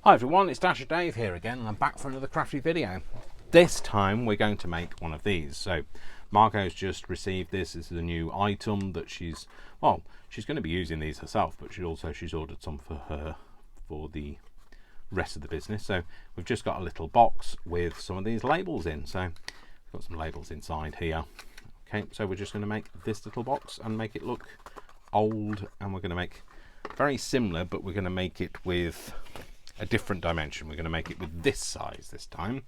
Hi everyone, it's Dasher Dave here again, and I'm back for another crafty video. This time we're going to make one of these. So Margo's just received this. This is a new item that she's going to be using these herself, but she's ordered some for the rest of the business. So we've just got a little box with some of these labels in. So we've got some labels inside here. Okay, so we're just going to make this little box and make it look old, and we're going to make very similar, but we're going to make it with a different dimension. We're going to make it with this size this time.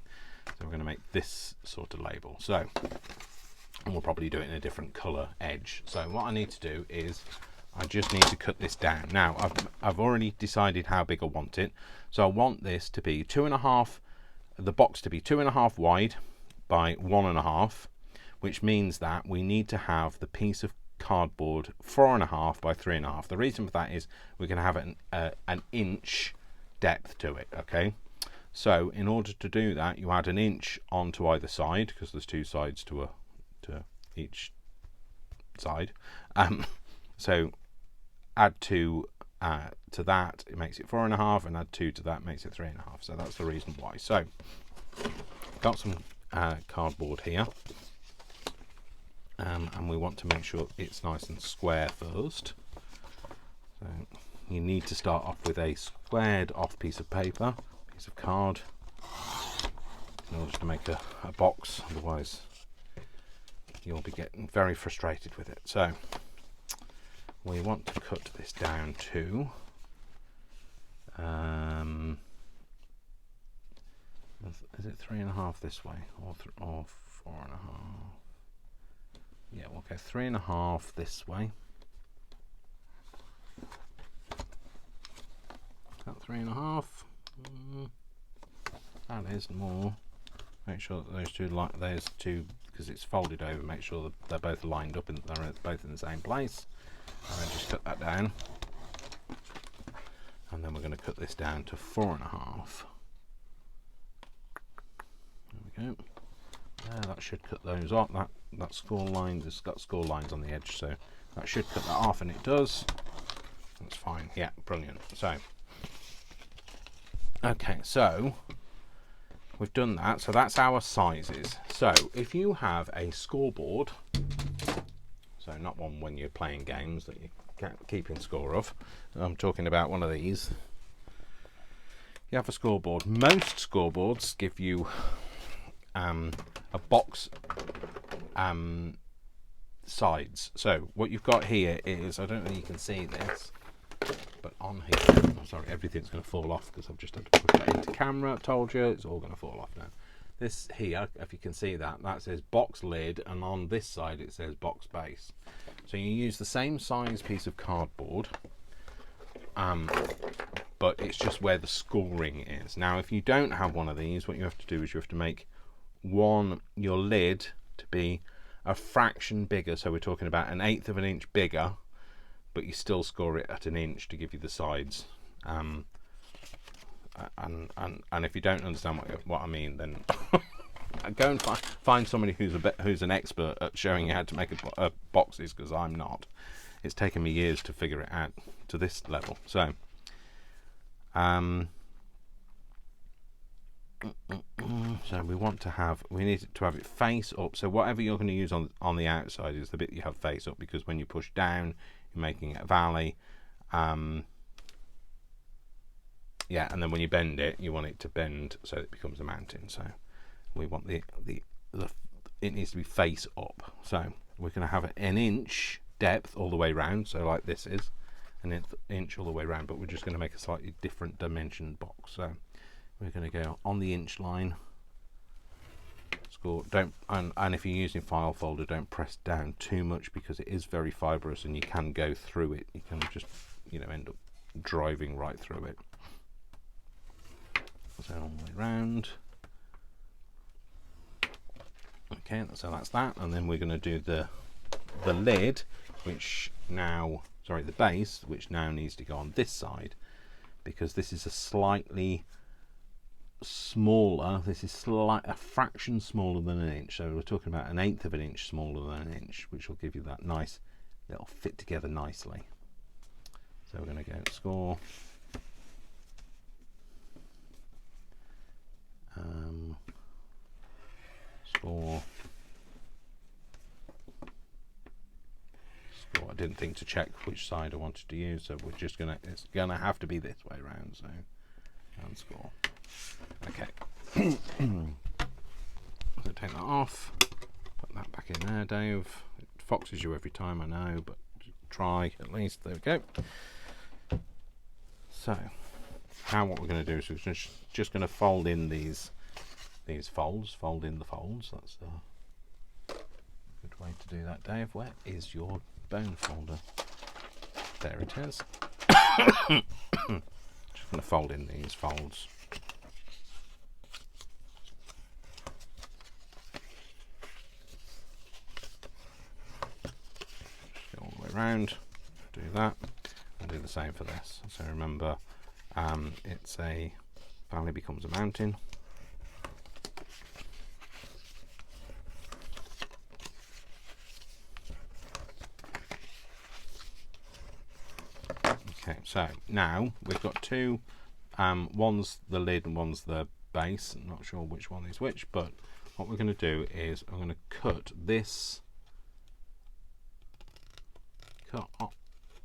So we're going to make this sort of label. So, and we'll probably do it in a different color edge. So what I need to do is I just need to cut this down. Now I've already decided how big I want it. So I want this to be 2.5, the box to be 2.5 wide by 1.5, which means that we need to have the piece of cardboard 4.5 by 3.5. The reason for that is we're going to have an inch depth to it. Okay, so in order to do that, you add an inch onto either side, because there's two sides to each side. So add 2 to that, it makes it 4.5, and add 2 to that makes it 3.5. So that's the reason why. So got some cardboard here, and we want to make sure it's nice and square first. So you need to start off with a squared off piece of paper, piece of card, in order to make a box, otherwise you'll be getting very frustrated with it. So we want to cut this down to is it 3.5 this way, or 4.5? Yeah, we'll go 3.5 this way. That 3.5. That is more. Make sure that those two, because it's folded over, make sure that they're both lined up and they're both in the same place. And then just cut that down. And then we're going to cut this down to 4.5. There we go. That should cut those off. That score line has got score lines on the edge, so that should cut that off, and it does. That's fine. Yeah, brilliant. So okay, so we've done that. So that's our sizes. So if you have a scoreboard, so not one when you're playing games that you're keeping score of, I'm talking about one of these. You have a scoreboard. Most scoreboards give you a box sides. So what you've got here is, I don't know if you can see this, but on here, I'm sorry, everything's going to fall off because I've just had to put that into camera. I told you, it's all going to fall off now. This here, if you can see that says box lid, and on this side it says box base. So you use the same size piece of cardboard, but it's just where the scoring is. Now if you don't have one of these, what you have to do is you have to make your lid to be a fraction bigger. So we're talking about 1/8 of an inch bigger, but you still score it at 1 inch to give you the sides. And if you don't understand what I mean, then go and find somebody who's an expert at showing you how to make boxes, because I'm not. It's taken me years to figure it out to this level. So so we need to have it face up. So whatever you're going to use on the outside is the bit you have face up, because when you push down, you're making it a valley. Yeah, and then when you bend it, you want it to bend so it becomes a mountain. So we want it needs to be face up. So we're going to have 1 inch depth all the way around. So like this is an inch all the way around, but we're just going to make a slightly different dimension box. So we're going to go on the inch line. Score. And if you're using file folder, don't press down too much, because it is very fibrous and you can go through it. You can just end up driving right through it. So all the way around. Okay, so that's that, and then we're going to do the lid, the base, which now needs to go on this side, because this is a slightly smaller. This is a fraction smaller than 1 inch. So we're talking about 1/8 of an inch smaller than 1 inch, which will give you that nice. It'll fit together nicely. So we're going to go score Score. I didn't think to check which side I wanted to use, so we're just gonna, it's gonna have to be this way around, so, and score. Okay. So take that off, put that back in there, Dave. It foxes you every time, I know, but try at least. There we go. So now what we're going to do is we're just going to fold in these folds, fold in the folds. That's a good way to do that, Dave. Where is your bone folder? There it is. Just going to fold in these folds. Just go all the way around, do that, and do the same for this. So remember, it's a valley becomes a mountain. Okay, so now we've got two, one's the lid and one's the base. I'm not sure which one is which, but what we're going to do is I'm going to cut this,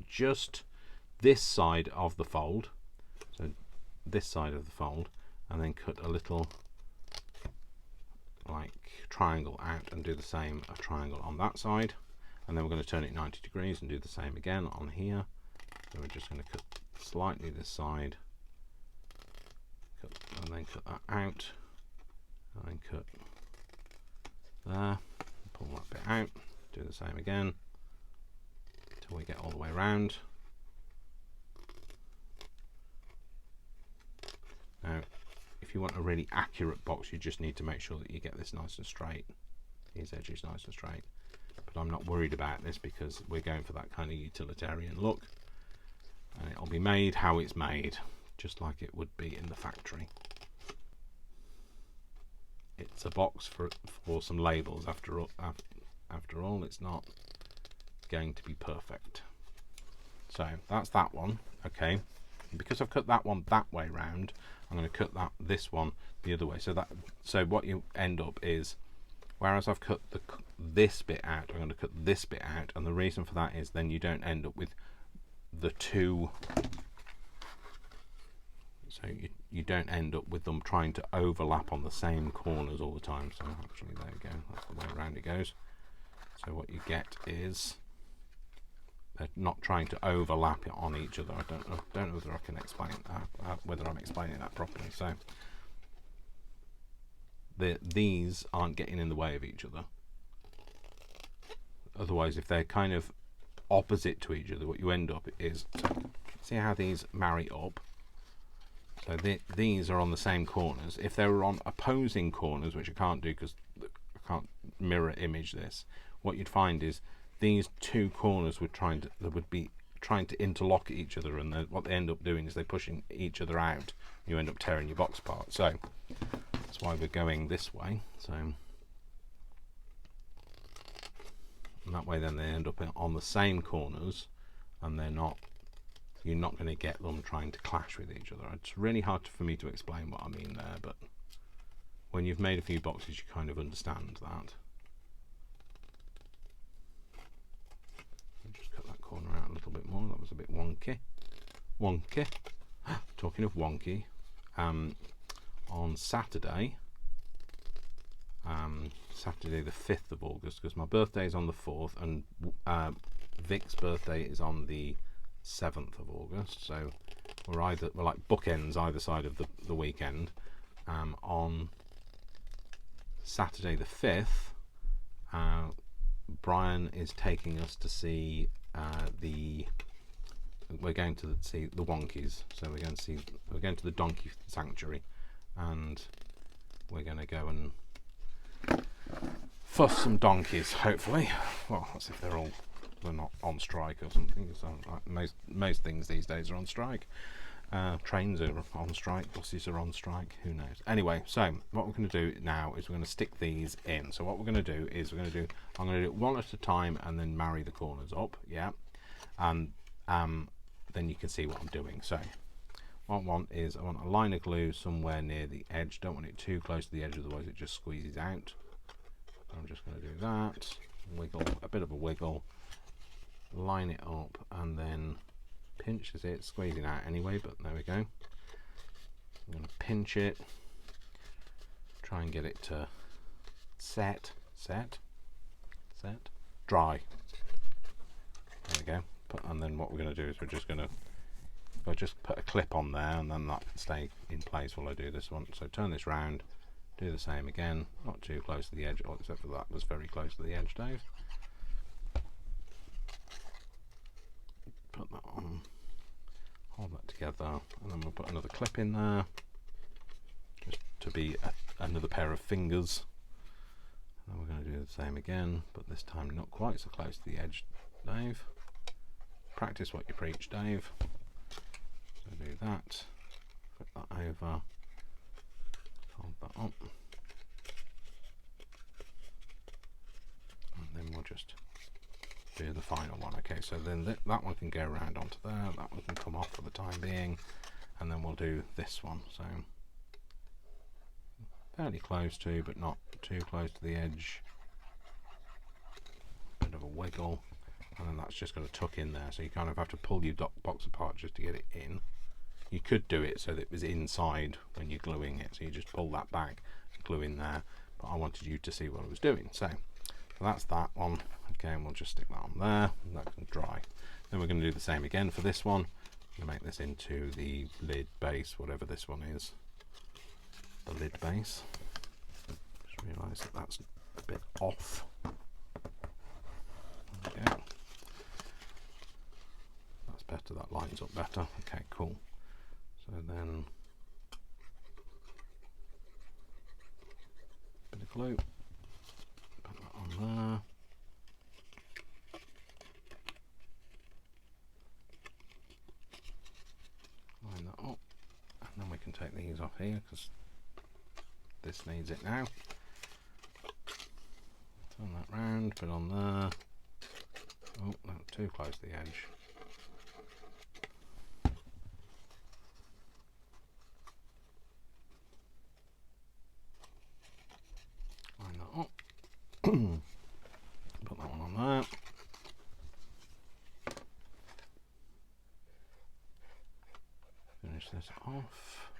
just this side of the fold, so this side of the fold, and then cut a little like triangle out and do the same, a triangle on that side, and then we're going to turn it 90 degrees and do the same again on here. So we're just going to cut slightly this side, and then cut that out, and then cut there, pull that bit out, do the same again until we get all the way around. Now, if you want a really accurate box, you just need to make sure that you get this nice and straight, these edges nice and straight. But I'm not worried about this because we're going for that kind of utilitarian look. And it'll be made how it's made, just like it would be in the factory. It's a box for some labels. After all, it's not going to be perfect. So that's that one. Okay, and because I've cut that one that way round, I'm going to cut this one the other way. So what you end up is, whereas I've cut this bit out, I'm going to cut this bit out, and the reason for that is then you don't end up with the two, so you don't end up with them trying to overlap on the same corners all the time. So actually, there we go, that's the way around it goes. So what you get is they're not trying to overlap it on each other. I don't know whether I can explain that, whether I'm explaining that properly. So these aren't getting in the way of each other. Otherwise, if they're kind of opposite to each other, what you end up is, see how these marry up? So these are on the same corners. If they were on opposing corners, which I can't do because I can't mirror image this, what you'd find is these two corners would be trying to interlock each other, and what they end up doing is they're pushing each other out. You end up tearing your box apart. So that's why we're going this way. So, and that way then they end up on the same corners, and you're not going to get them trying to clash with each other. It's really hard for me to explain what I mean there, but when you've made a few boxes you kind of understand that. I'll just cut that corner out a little bit more. That was a bit wonky. Talking of wonky, on Saturday, Saturday the 5th of August, because my birthday is on the 4th and Vic's birthday is on the 7th of August, so we're like bookends either side of the weekend. On Saturday the 5th, Brian is taking us to see we're going to see the Wonkies. So we're going to the Donkey Sanctuary, and we're going to go and fuss some donkeys, hopefully. Well, that's if they're not on strike or something. So like most things these days are on strike. Trains are on strike, buses are on strike, who knows. Anyway, so what we're going to do now is we're going to stick these in. So what we're going to do is I'm going to do it one at a time and then marry the corners up, yeah, and then you can see what I'm doing. So what I want is I want a line of glue somewhere near the edge. Don't want it too close to the edge, otherwise it just squeezes out. I'm just going to do that, wiggle, a bit of a wiggle, line it up, and then pinch as it's squeezing out anyway, but there we go. I'm going to pinch it, try and get it to set, dry. There we go. And then what we're going to do is we're just going to, I'll just put a clip on there, and then that can stay in place while I do this one. So turn this round, do the same again, not too close to the edge, except for that was very close to the edge, Dave. Put that on, hold that together, and then we'll put another clip in there, just to be another pair of fingers. And we're going to do the same again, but this time not quite so close to the edge, Dave. Practice what you preach, Dave. So do that, flip that over, hold that up, and then we'll just do the final one. Okay, so then that one can go around onto there, that one can come off for the time being, and then we'll do this one. So fairly close to, but not too close to the edge. Bit of a wiggle, and then that's just going to tuck in there, so you kind of have to pull your box apart just to get it in. You could do it so that it was inside when you're gluing it, so you just pull that back and glue in there, but I wanted you to see what I was doing. So that's that one. Okay, and we'll just stick that on there, and that can dry. Then we're going to do the same again for this one. I'm going to make this into the lid base, whatever this one is, the lid base. Just realise that that's a bit off. There we go. That's better, that lines up better. Okay, cool. So then bit of glue, put that on there. Line that up, and then we can take these off here because this needs it now. Turn that round, put it on there. Oh, not too close to the edge. Line that up. Put that one on there. Finish this off.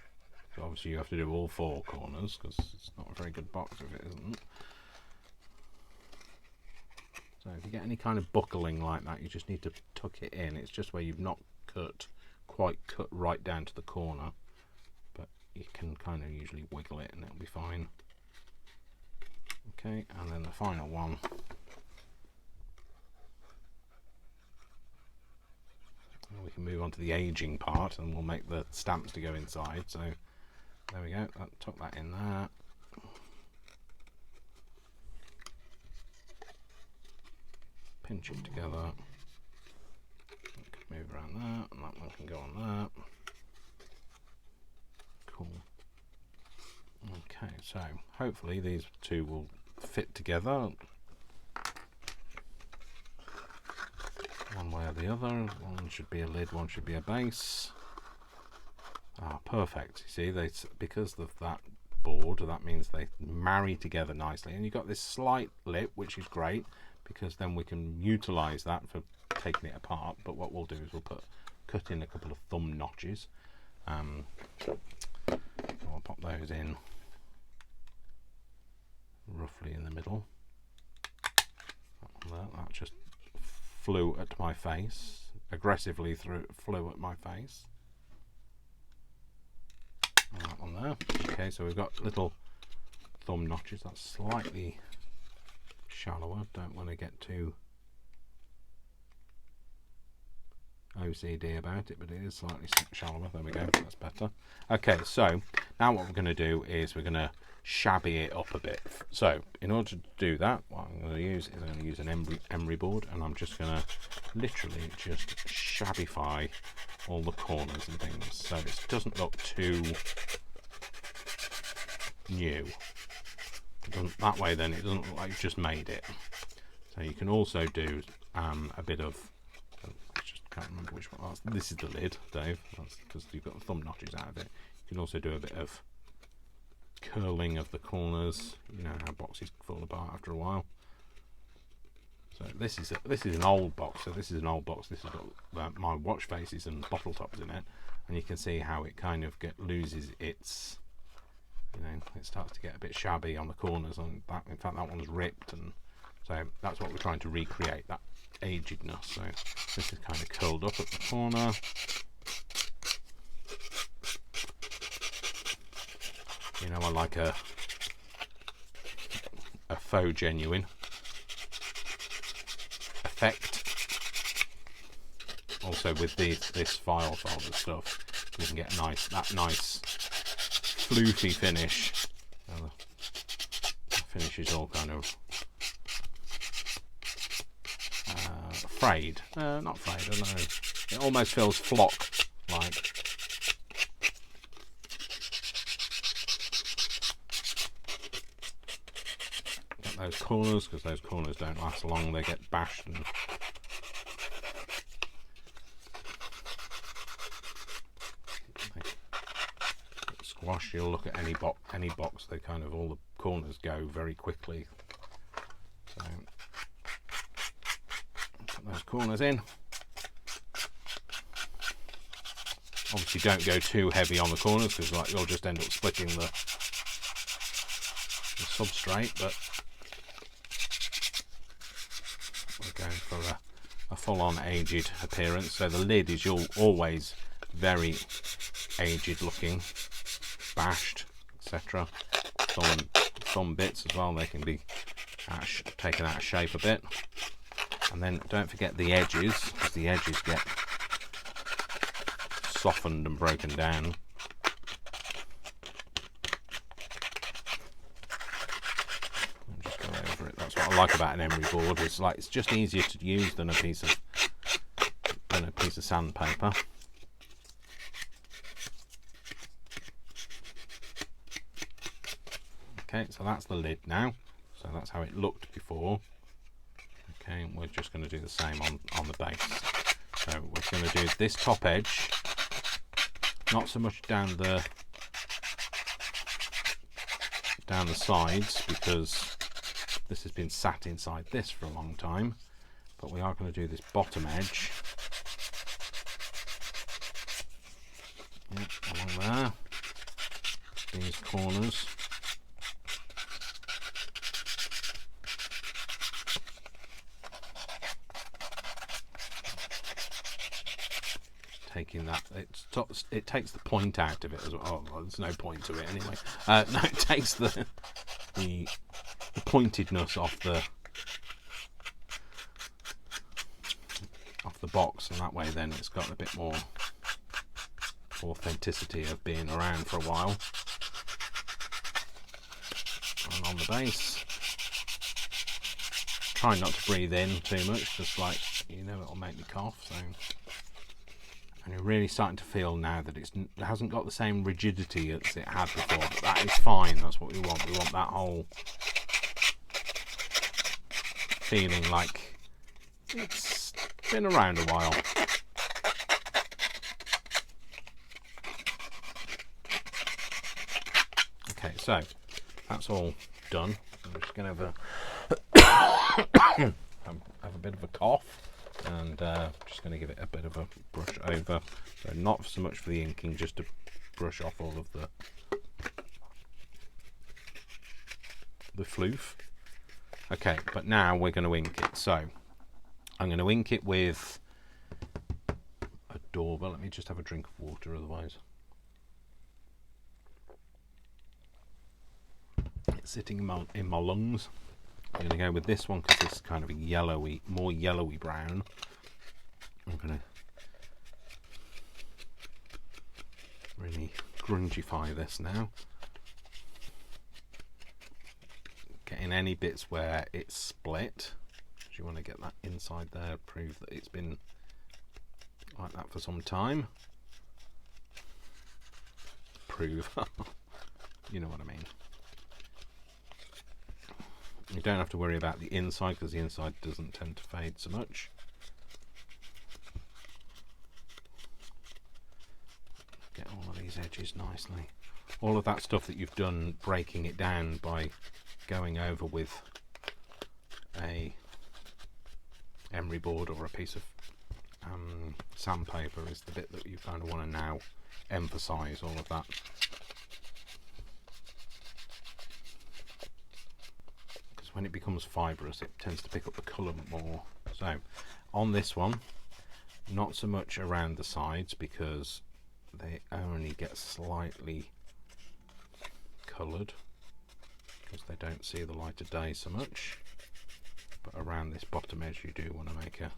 So obviously you have to do all four corners because it's not a very good box if it isn't. So if you get any kind of buckling like that, you just need to tuck it in. It's just where you've not quite cut right down to the corner, but you can kind of usually wiggle it and it'll be fine. Okay, and then the final one. And we can move on to the aging part, and we'll make the stamps to go inside. So there we go, tuck that in there. Pinch it together. It can move around there, and that one can go on there. Cool. Okay, so hopefully these two will fit together one way or the other. One should be a lid, one should be a base. Ah, perfect. You see, because of that board, that means they marry together nicely, and you've got this slight lip, which is great because then we can utilize that for taking it apart. But what we'll do is we'll cut in a couple of thumb notches. I'll pop those in roughly in the middle. That just flew at my face, aggressively flew at my face. And that one there. Okay, so we've got little thumb notches. That's slightly shallower. Don't want to get too OCD about it, but it is slightly shallower. There we go, that's better. Okay, so now what we're going to do is we're going to shabby it up a bit. So in order to do that, what I'm going to use is I'm going to use an emery board, and I'm just going to literally just shabbyfy all the corners and things so it doesn't look too new. That way then it doesn't look like you've just made it. So you can also do a bit of, let's just Can't remember which one. Oh, this is the lid, Dave. That's because you've got the thumb notches out of it. You can also do a bit of curling of the corners. You know how boxes fall apart after a while. So this is an old box. So this is an old box. This has got my watch faces and bottle tops in it, and you can see how it kind of loses its, you know, it starts to get a bit shabby on the corners. And that, in fact, that one's ripped, and so that's what we're trying to recreate, that agedness. So this is kind of curled up at the corner. You know, I like a faux genuine effect. Also with this file folder stuff, you can get that nice floofy finish. The finish is all kind of frayed. Not frayed, I don't know. It almost feels flock like. Those corners, because those corners don't last long, they get bashed and squash. You'll look at any box, they kind of, all the corners go very quickly. So put those corners in. Obviously don't go too heavy on the corners, because like you'll just end up splitting the substrate, but we're going for a full-on aged appearance. So the lid is always very aged looking, bashed, etc. Thumb bits as well, they can be taken out of shape a bit. And then don't forget the edges, because the edges get softened and broken down. What I like about an emery board is it's just easier to use than a piece of sandpaper. Okay, so that's the lid now. So that's how it looked before. Okay, and we're just going to do the same on the base. So we're going to do this top edge, not so much down the sides, because this has been sat inside this for a long time, but we are going to do this bottom edge. Yep, along there. These corners. Taking that, it takes the point out of it as well. Oh, well, there's no point to it anyway. No, it takes the pointedness off the box, and that way then it's got a bit more authenticity of being around for a while. And on the base, try not to breathe in too much, just like, you know, it'll make me cough. So, and you're really starting to feel now that it hasn't got the same rigidity as it had before, but that is fine. That's what we want. We want that whole feeling like it's been around a while. Okay, so that's all done. I'm just going to have a bit of a cough, and just going to give it a bit of a brush over. So not so much for the inking, just to brush off all of the floof. Okay, but now we're going to ink it. So I'm going to ink it with a doorbell. Let me just have a drink of water, otherwise it's sitting in my lungs. I'm going to go with this one because it's kind of a yellowy, more yellowy brown. I'm going to really grungify this now. Getting any bits where it's split, because you want to get that inside there, prove that it's been like that for some time. Prove, you know what I mean. You don't have to worry about the inside, because the inside doesn't tend to fade so much. these edges nicely. All of that stuff that you've done breaking it down by going over with a emery board or a piece of sandpaper is the bit that you kind of want to now emphasize all of that. Because when it becomes fibrous it tends to pick up the colour more. So on this one, not so much around the sides because they only get slightly coloured because they don't see the light of day so much, but around this bottom edge you do want to make a,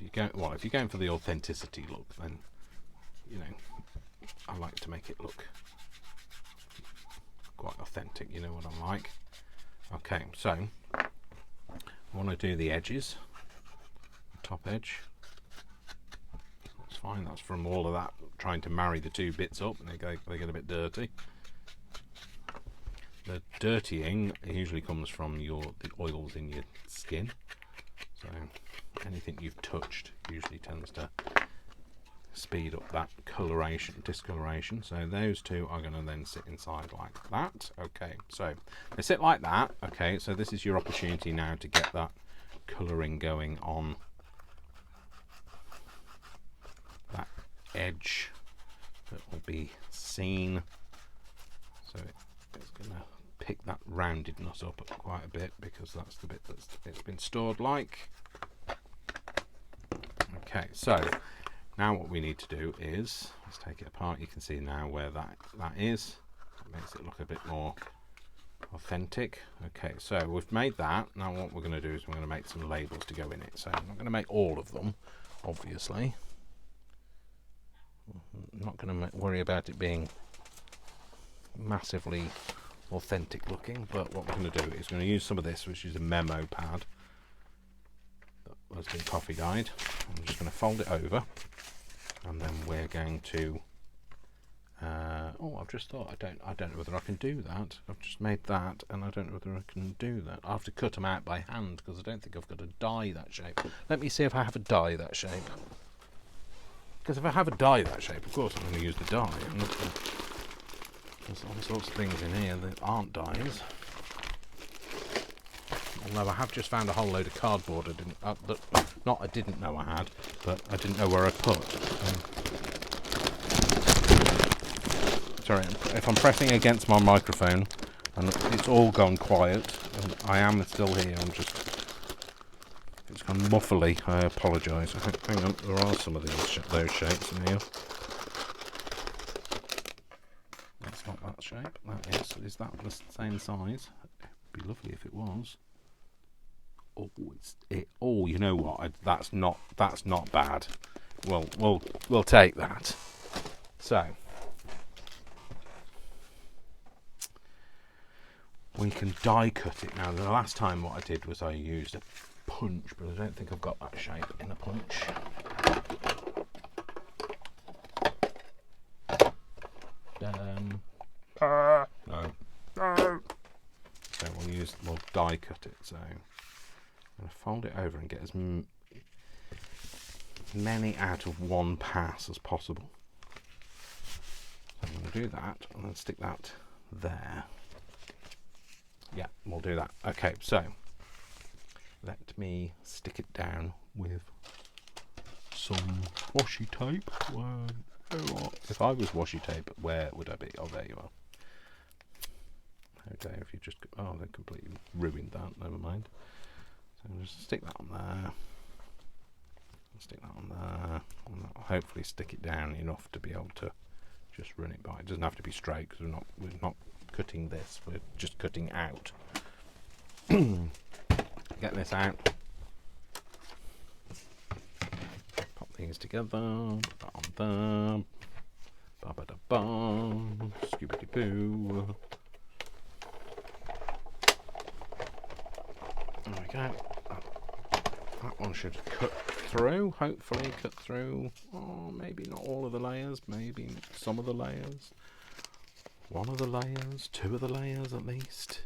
if you're going for the authenticity look, then you know, I like to make it look quite authentic, you know what I'm like. Okay, so I want to do the edges, the top edge. That's fine, that's from all of that trying to marry the two bits up, and they get a bit dirty. The dirtying usually comes from the oils in your skin, so anything you've touched usually tends to speed up that discoloration. So those two are going to then sit inside like that. Okay, so they sit like that. Okay, so this is your opportunity now to get that colouring going on that edge that will be seen. So it's going to pick that roundedness up quite a bit because that's the bit that's it's been stored like. Okay, so now what we need to do is, let's take it apart. You can see now where that is. It makes it look a bit more authentic. Okay, so we've made that. Now what we're going to do is we're going to make some labels to go in it. So I'm not going to make all of them, obviously. I'm not going to worry about it being massively authentic looking, but what we're going to do is we're going to use some of this, which is a memo pad that has been coffee dyed. I'm just going to fold it over, and then we're going to oh, I've just thought I don't know whether I can do that. I've just made that and I don't know whether I can do that. I have to cut them out by hand because I don't think I've got a die that shape. Let me see if I have a die that shape, because if I have a die that shape, of course I'm going to use the die. There's all sorts of things in here that aren't dies. Although I have just found a whole load of cardboard I didn't know I had, but I didn't know where I put. Sorry, if I'm pressing against my microphone and it's all gone quiet, and I am still here, it's gone muffly, I apologise. Hang on, there are some of those shapes in here. That's not that shape, that is. Is that the same size? It'd be lovely if it was. Oh, you know what? That's not bad. We'll take that. So we can die cut it now. The last time what I did was I used a punch, but I don't think I've got that shape in a punch. No. So we'll die cut it. So I'm going to fold it over and get as many out of one pass as possible. So I'm going to do that and then stick that there. Yeah, we'll do that. Okay, so let me stick it down with some washi tape. If I was washi tape, where would I be? Oh, there you are. Okay, if you just... Oh, they completely ruined that. Never mind. So I'll just stick that on there. Stick that on there. And that'll hopefully stick it down enough to be able to just run it by. It doesn't have to be straight because we're not cutting this. We're just cutting out. Get this out. Pop these together. Put that on there. Ba-ba-da-bum. Scooby-doo. There we go. That one should cut through, hopefully cut through, oh, maybe not all of the layers, maybe some of the layers, one of the layers, two of the layers at least,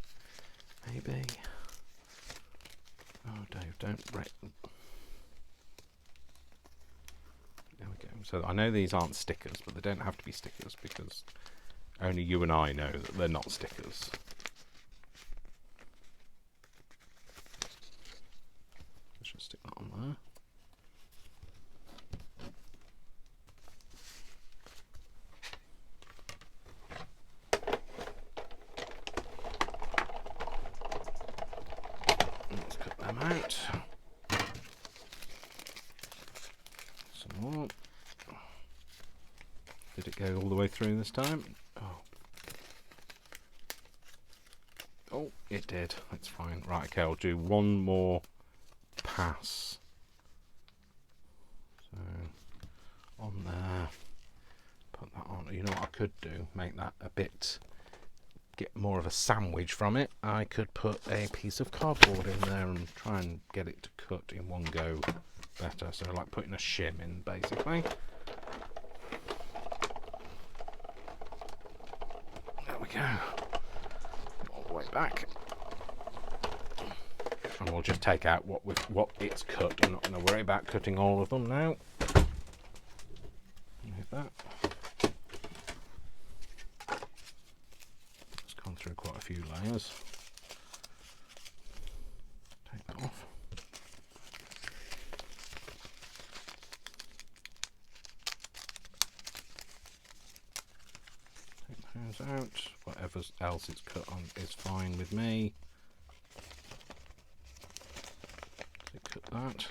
maybe. Oh, Dave, don't break them. There we go. So I know these aren't stickers, but they don't have to be stickers because only you and I know that they're not stickers. Let's just stick that on there. Let's cut them out. Some more. Did it go all the way through this time? Oh, it did. That's fine. Right, okay, I'll do one more pass. So, on there. Put that on. You know what I could do? Make that a bit... get more of a sandwich from it. I could put a piece of cardboard in there and try and get it to cut in one go better. So like putting a shim in, basically. There we go. All the way back. And we'll just take out what it's cut. I'm not going to worry about cutting all of them now. Move that. It's gone through quite a few layers. Take that off. Take those out. Whatever else it's cut on is fine with me. Cut that.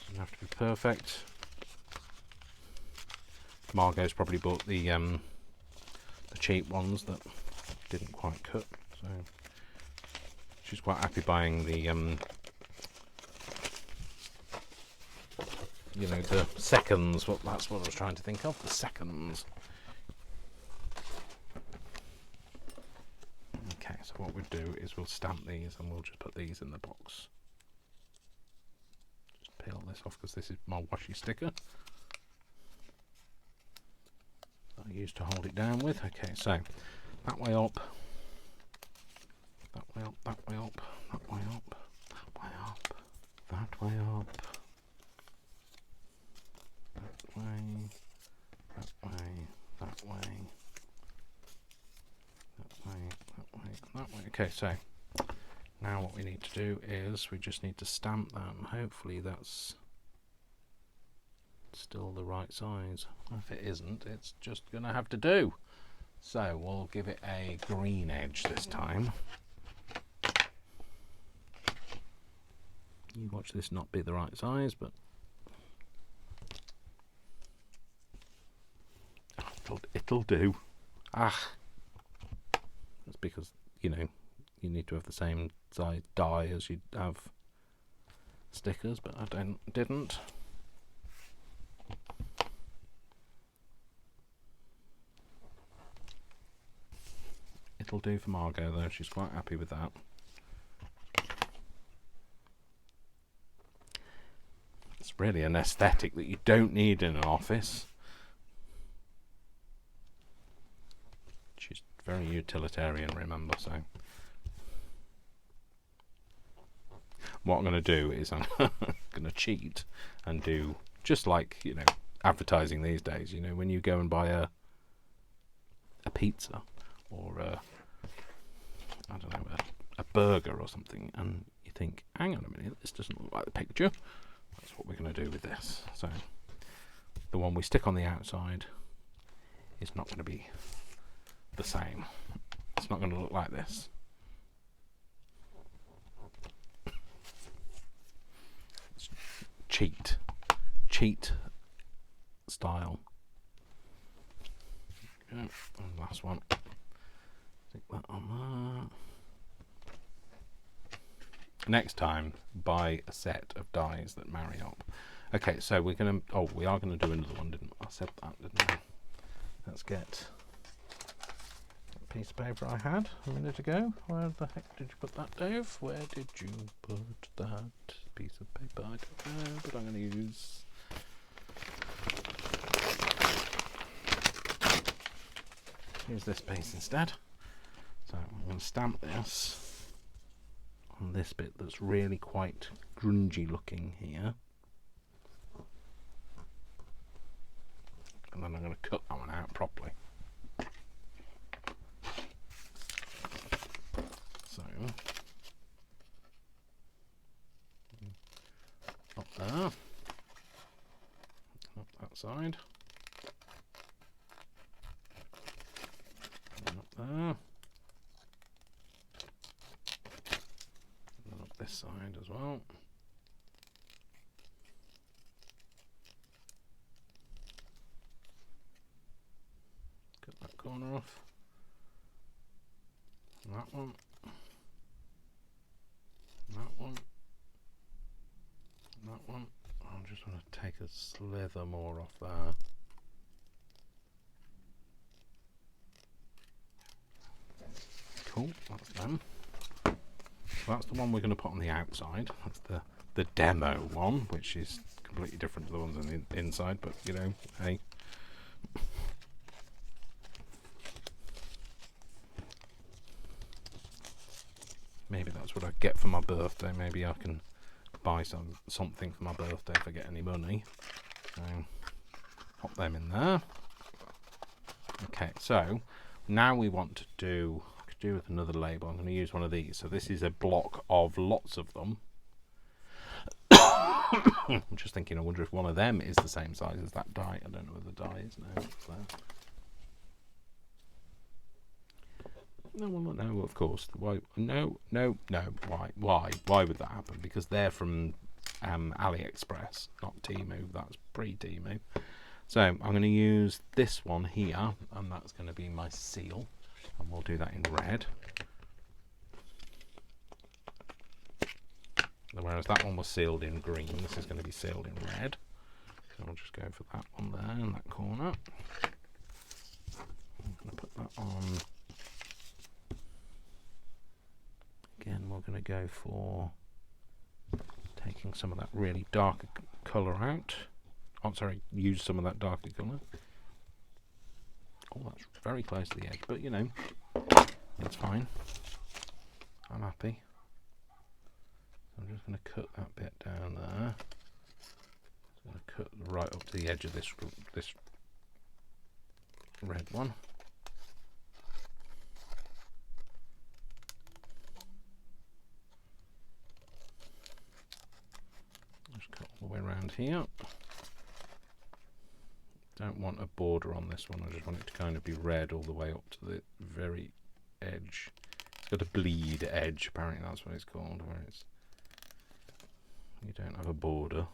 Doesn't have to be perfect. Margo's probably bought the cheap ones that didn't quite cut, so she's quite happy buying the you know, the seconds. That's what I was trying to think of. The seconds. Okay, so what we'll do is we'll stamp these and we'll just put these in the box. Just peel this off because this is my washi sticker that I used to hold it down with. Okay, so that way up, that way up, that way up, that way up, that way up, that way up, that way, that way, that way. That way. Okay, so now what we need to do is we just need to stamp that, and hopefully that's still the right size. If it isn't, it's just gonna have to do. So we'll give it a green edge this time. You watch this not be the right size, but it'll do. Ah, that's because, you know, you need to have the same size die as you have stickers, but I didn't. It'll do for Margo though, she's quite happy with that. It's really an aesthetic that you don't need in an office. She's very utilitarian, remember, so what I'm going to do is I'm going to cheat and do just like, you know, advertising these days. You know, when you go and buy a pizza or I don't know, a burger or something, and you think, hang on a minute, this doesn't look like the picture. That's what we're going to do with this. So the one we stick on the outside is not going to be the same. It's not going to look like this. It's cheat style. Yeah, and last one. Stick that on there. Next time, buy a set of dies that marry up. Okay, so we are gonna do another one, didn't I? I said that, didn't I? Let's get a piece of paper I had a minute ago. Where the heck did you put that, Dave? Where did you put that piece of paper? I don't know, but I'm gonna use this piece instead. So I'm going to stamp this on this bit that's really quite grungy looking here. and then I'm going to cut that one out properly. So up there, up that side, and up there, and then up this side as well. Cut that corner off, and that one, and that one, and that one. I just want to take a slither more off there. Cool, that's them. So that's the one we're going to put on the outside. That's the demo one, which is completely different to the ones on the inside, but you know, hey. Maybe that's what I get for my birthday. Maybe I can buy something for my birthday if I get any money. So pop them in there. Okay, so now we want to do, I could do with another label. I'm going to use one of these. So this is a block of lots of them. I'm just thinking, I wonder if one of them is the same size as that die. I don't know where the die is now. It's there. No, well, no, of course. Why? No. Why would that happen? Because they're from AliExpress, not Temu. That's pre-Temu. So I'm going to use this one here, and that's going to be my seal, and we'll do that in red. Whereas that one was sealed in green, this is going to be sealed in red. So I'll just go for that one there in that corner. I'm going to put that on. Again, we're going to go for taking some of that really darker colour out. Oh, sorry, use some of that darker colour. Oh, that's very close to the edge, but you know, that's fine. I'm happy. So I'm just going to cut that bit down there. I'm going to cut right up to the edge of this red one. Just cut all the way around here. Don't want a border on this one, I just want it to kind of be red all the way up to the very edge. It's got a bleed edge, apparently that's what it's called, where it's, you don't have a border.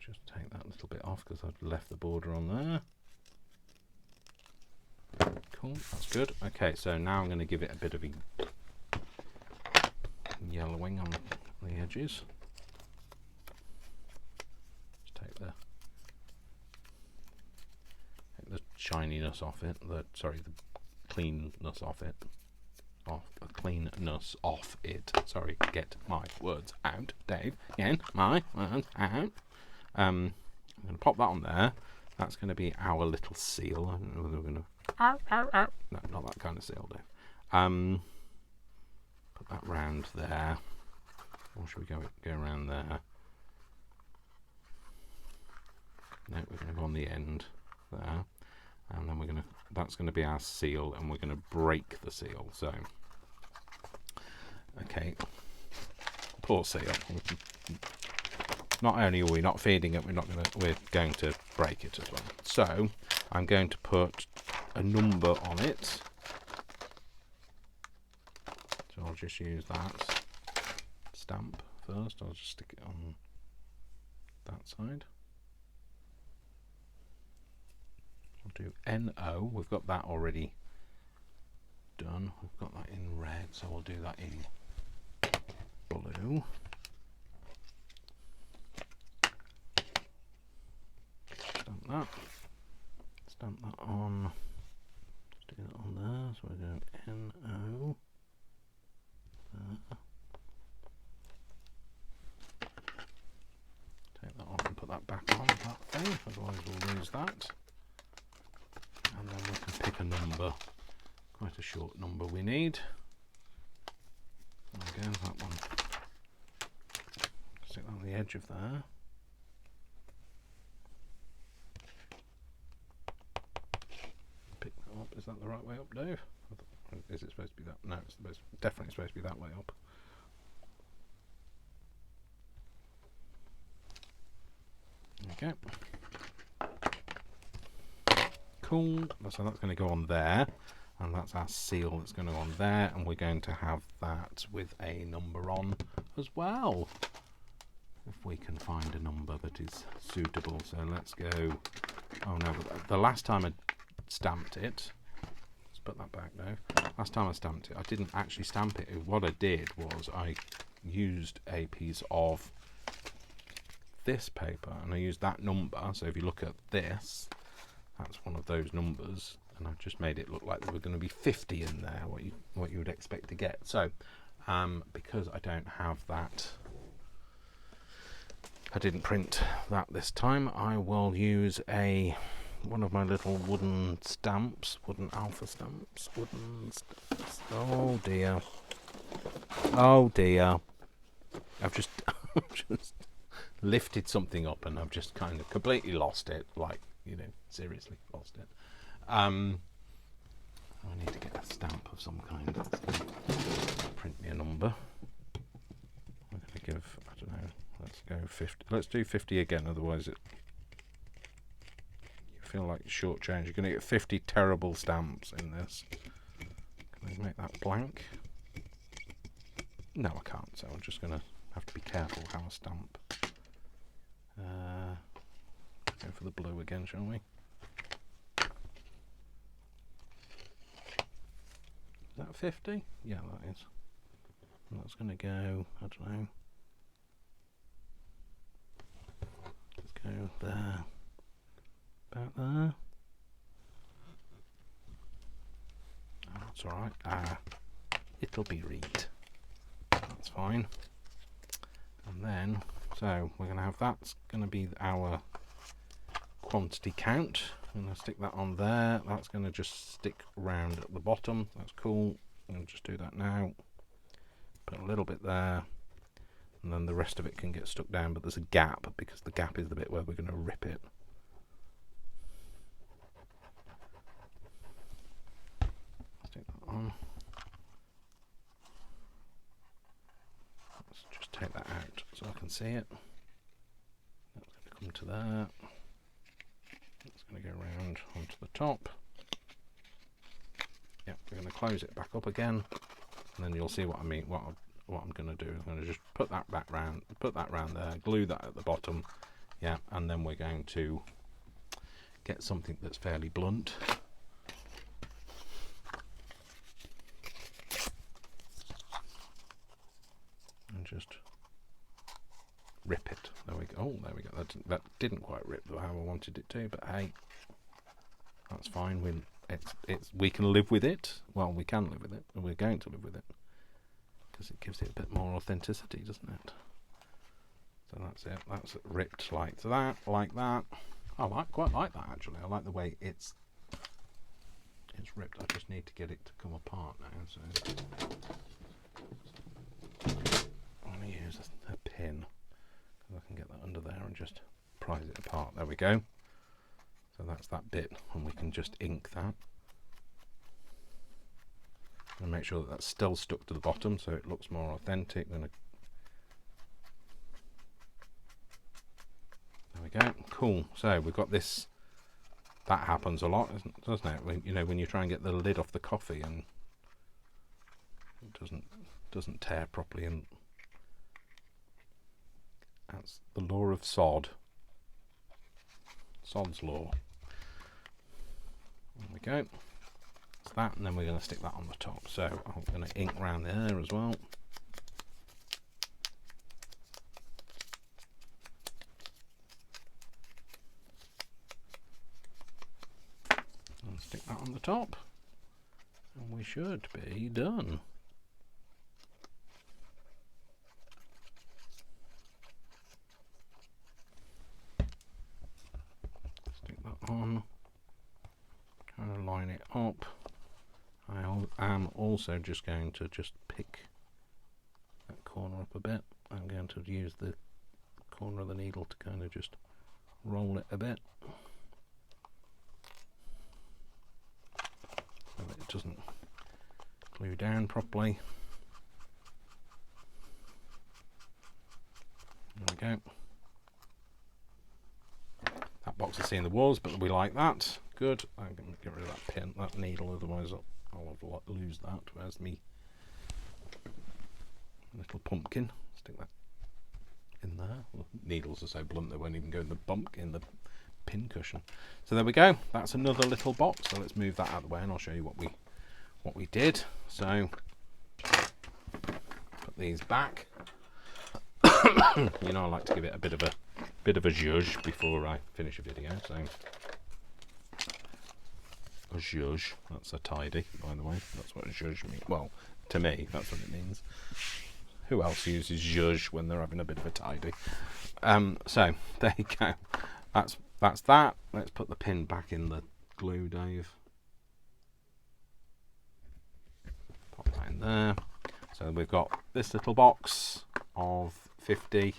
Just take that little bit off because I've left the border on there. Cool, that's good. Okay, so now I'm going to give it a bit of a yellowing on the edges. Just take the shininess off it. The cleanness off it. The cleanness off it. Sorry, get my words out, Dave. Get my words out. I'm going to pop that on there. That's going to be our little seal. I don't know whether we're going to. No, not that kind of seal, Dave. Put that round there. Or should we go around there? No, we're going to go on the end there, and then that's going to be our seal, and we're going to break the seal. So, okay, poor seal. Not only are we not feeding it, we're going to break it as well. So I'm going to put a number on it. So I'll just use that stamp first. I'll just stick it on that side. I'll do NO. We've got that already done. We've got that in red, so we'll do that in blue. Stamp that on. Stick it on there. So we're going NO. Take that off and put that back on that thing, otherwise we'll lose that. And then we can pick a number, quite a short number we need. And again, that one, Stick that on the edge of there. Pick that up. Is that the right way up, Dave? Is it supposed to be that? No, it's definitely supposed to be that way up. Okay. Cool. So that's going to go on there, and that's our seal that's going to go on there, and we're going to have that with a number on as well, if we can find a number that is suitable. So let's go. Oh no, the last time I stamped it, let's put that back now. Last time I stamped it, I didn't actually stamp it. What I did was I used a piece of this paper, and I used that number. So if you look at this, that's one of those numbers, and I've just made it look like there were going to be 50 in there, what you would expect to get. So because I don't have that, I didn't print that this time, I will use one of my little wooden stamps, wooden alpha stamps, Oh dear. Oh dear. I've just lifted something up and I've just kind of completely lost it, like, you know, seriously lost it. I need to get a stamp of some kind. Print me a number. I'm going to give, I don't know, let's go 50. Let's do 50 again, otherwise you feel like short change. You're going to get 50 terrible stamps in this. Can I make that blank? No, I can't, so I'm just going to have to be careful how I stamp. Go for the blue again, shall we? Is that 50? Yeah, that is. And that's going to go, I don't know. Let's go there. About there. Oh, that's alright. It'll be read. That's fine. And then, so we're going to have that's going to be our quantity count. I'm going to stick that on there. That's going to just stick round at the bottom. That's cool. I'll just do that now. Put a little bit there, and then the rest of it can get stuck down, but there's a gap because the gap is the bit where we're going to rip it. Stick that on. Let's just take that out so I can see it. That's going to come to there. It's going to go around onto the top. Yeah, we're going to close it back up again, and then you'll see what I mean. What I'm going to do is I'm going to just put that back round, put that round there, glue that at the bottom. Yeah, and then we're going to get something that's fairly blunt. And just rip it. There we go. Oh, there we go. That didn't quite rip how I wanted it to, but hey, that's fine. We can live with it. Well, we can live with it, and we're going to live with it because it gives it a bit more authenticity, doesn't it? So that's it. That's ripped like that, like that. I quite like that actually. I like the way it's ripped. I just need to get it to come apart now. So I'm going to use a pin. I can get that under there and just prise it apart. There we go. So that's that bit, and we can just ink that and make sure that that's still stuck to the bottom so it looks more authentic. There we go. Cool. So we've got this. That happens a lot, doesn't it? When you try and get the lid off the coffee and it doesn't tear properly, and that's the law of sod. Sod's law. There we go. That's that, and then we're going to stick that on the top. So I'm going to ink around there as well. And stick that on the top. And we should be done. On, kind of line it up. I am also just going to just pick that corner up a bit. I'm going to use the corner of the needle to kind of just roll it a bit so that it doesn't glue down properly. There we go. That box is seeing the walls, but we like that. Good. I'm going to get rid of that pin, that needle, otherwise I'll lose that. Where's me little pumpkin? Stick that in there. Well, needles are so blunt they won't even go in the pin cushion. So there we go. That's another little box. So let's move that out of the way, and I'll show you what we did. So put these back. You know, I like to give it a bit of a zhuzh before I finish a video. So a zhuzh, that's a tidy, by the way. That's what a zhuzh means. Well, to me, that's what it means. Who else uses zhuzh when they're having a bit of a tidy? So there you go. That's that. Let's put the pin back in the glue, Dave. Pop that in there. So we've got this little box of 50.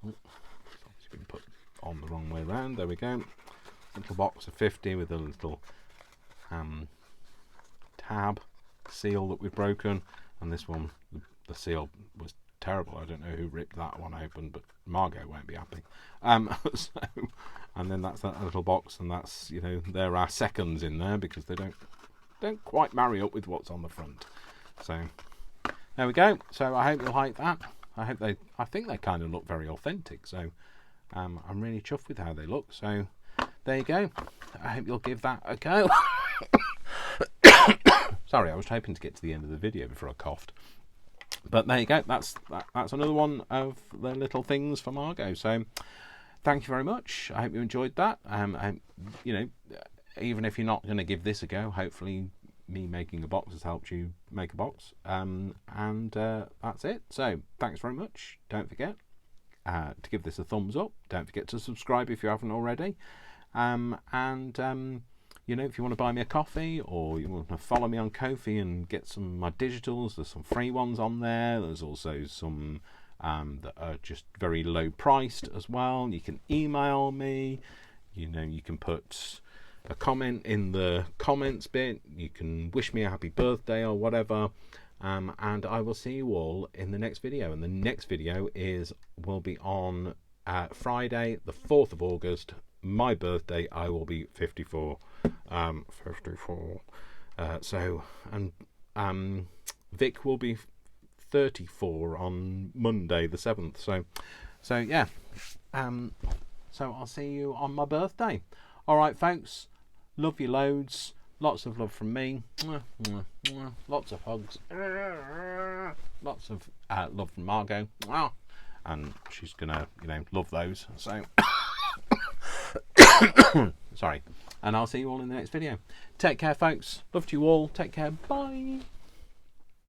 It's been put on the wrong way around. There we go. Little box of 50 with a little tab seal that we've broken, and this one, the seal was terrible. I don't know who ripped that one open, but Margo won't be happy. And then that's that little box, and that's, you know, there are seconds in there because they don't quite marry up with what's on the front. So there we go. So I hope you like that. I think they kind of look very authentic. So I'm really chuffed with how they look. So there you go. I hope you'll give that a go. Sorry, I was hoping to get to the end of the video before I coughed. But there you go. That's another one of the little things for Margo. So thank you very much. I hope you enjoyed that. You know, even if you're not going to give this a go, hopefully me making a box has helped you make a box. And that's it. So thanks very much. Don't forget to give this a thumbs up. Don't forget to subscribe if you haven't already. You know, if you want to buy me a coffee, or you want to follow me on Ko-fi and get some of my digitals, there's some free ones on there. There's also some that are just very low priced as well. You can email me. You know, you can put a comment in the comments bit. You can wish me a happy birthday or whatever. And I will see you all in the next video. And the next video will be on Friday, the 4th of August. My birthday. I will be 54. 54. So, and Vic will be 34 on Monday the 7th. So yeah. So I'll see you on my birthday. All right, folks. Love you loads. Lots of love from me. Lots of hugs. Lots of love from Margo. And she's gonna, you know, love those. So sorry. And I'll see you all in the next video. Take care, folks. Love to you all. Take care. Bye.